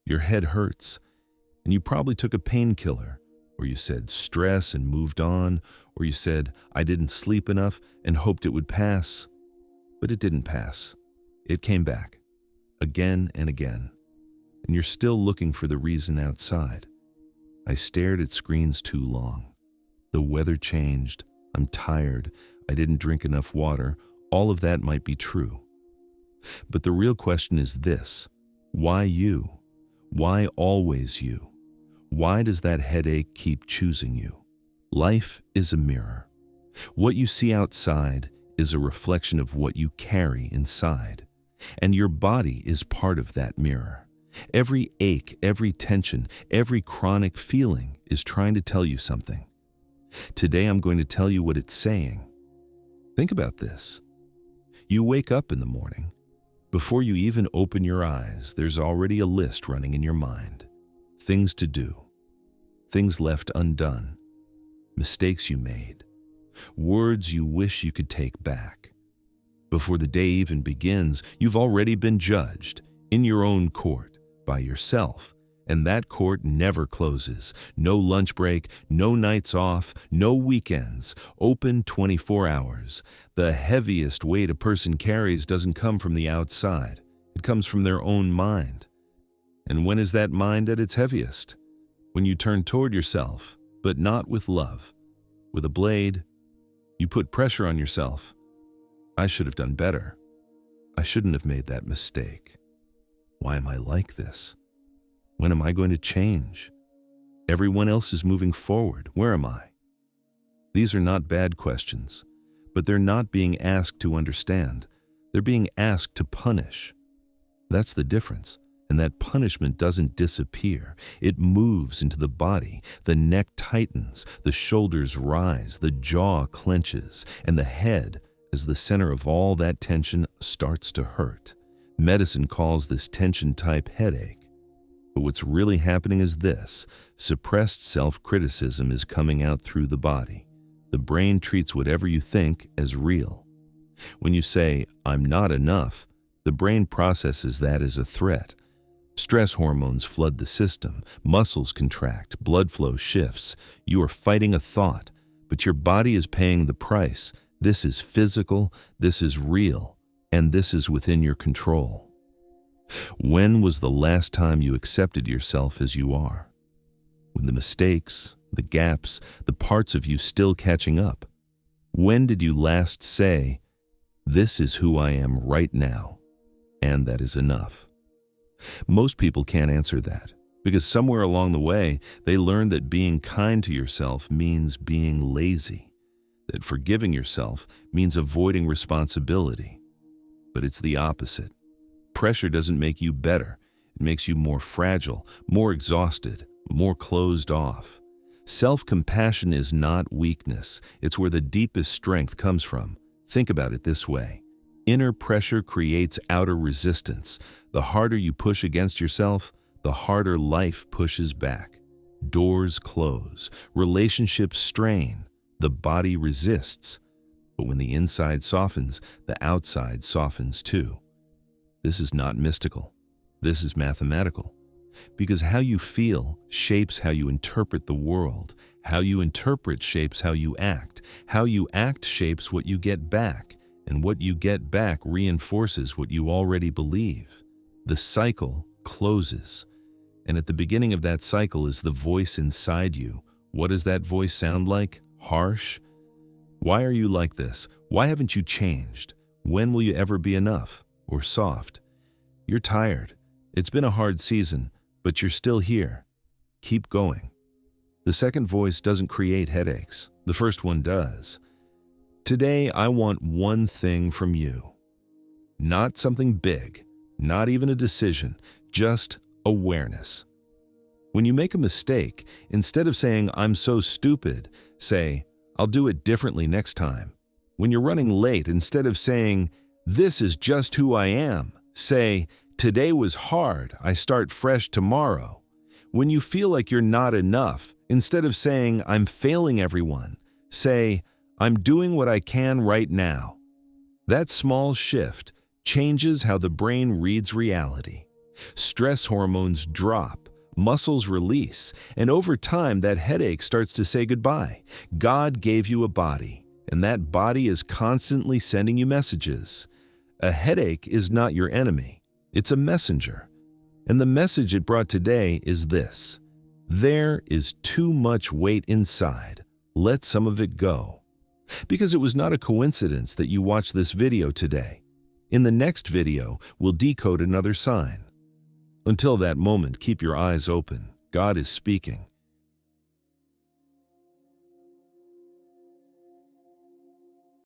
Your head hurts, and you probably took a painkiller, or you said stress and moved on, or you said I didn't sleep enough and hoped it would pass. But it didn't pass. It came back, again and again, and you're still looking for the reason outside. I stared at screens too long. The weather changed. I'm tired. I didn't drink enough water. All of that might be true. But the real question is this: why you? Why always you? Why does that headache keep choosing you? Life is a mirror. What you see outside is a reflection of what you carry inside. And your body is part of that mirror. Every ache, every tension, every chronic feeling is trying to tell you something. Today I'm going to tell you what it's saying. Think about this. You wake up in the morning. Before you even open your eyes, there's already a list running in your mind. Things to do. Things left undone. Mistakes you made. Words you wish you could take back. Before the day even begins, you've already been judged in your own court by yourself, and that court never closes. No lunch break, no nights off, no weekends, open 24 hours. The heaviest weight a person carries doesn't come from the outside. It comes from their own mind. And when is that mind at its heaviest? When you turn toward yourself, but not with love. With a blade, you put pressure on yourself. I should have done better. I shouldn't have made that mistake. Why am I like this? When am I going to change? Everyone else is moving forward. Where am I? These are not bad questions, but they're not being asked to understand. They're being asked to punish. That's the difference. And that punishment doesn't disappear. It moves into the body. The neck tightens, the shoulders rise, the jaw clenches, and the head, as the center of all that tension, starts to hurt. Medicine calls this tension-type headache. But what's really happening is this: suppressed self-criticism is coming out through the body. The brain treats whatever you think as real. When you say, "I'm not enough," the brain processes that as a threat. Stress hormones flood the system, muscles contract, blood flow shifts. You are fighting a thought, but your body is paying the price. This is physical, this is real, and this is within your control. When was the last time you accepted yourself as you are? With the mistakes, the gaps, the parts of you still catching up. When did you last say, "This is who I am right now, and that is enough"? Most people can't answer that, because somewhere along the way, they learned that being kind to yourself means being lazy, that forgiving yourself means avoiding responsibility. But it's the opposite. Pressure doesn't make you better. It makes you more fragile, more exhausted, more closed off. Self-compassion is not weakness. It's where the deepest strength comes from. Think about it this way. Inner pressure creates outer resistance. The harder you push against yourself, the harder life pushes back. Doors close, relationships strain, the body resists. But when the inside softens, the outside softens too. This is not mystical. This is mathematical. Because how you feel shapes how you interpret the world. How you interpret shapes how you act. How you act shapes what you get back. And what you get back reinforces what you already believe. The cycle closes. And at the beginning of that cycle is the voice inside you. What does that voice sound like? Harsh? Why are you like this? Why haven't you changed? When will you ever be enough? Or soft? You're tired. It's been a hard season, but you're still here. Keep going. The second voice doesn't create headaches. The first one does. Today, I want one thing from you. Not something big, not even a decision, just awareness. When you make a mistake, instead of saying, "I'm so stupid," say, "I'll do it differently next time." When you're running late, instead of saying, "This is just who I am," say, "Today was hard, I start fresh tomorrow." When you feel like you're not enough, instead of saying, "I'm failing everyone," say, "I'm doing what I can right now." That small shift changes how the brain reads reality. Stress hormones drop, muscles release, and over time that headache starts to say goodbye. God gave you a body, and that body is constantly sending you messages. A headache is not your enemy. It's a messenger. And the message it brought today is this: there is too much weight inside. Let some of it go. Because it was not a coincidence that you watched this video today. In the next video, we'll decode another sign. Until that moment, keep your eyes open. God is speaking,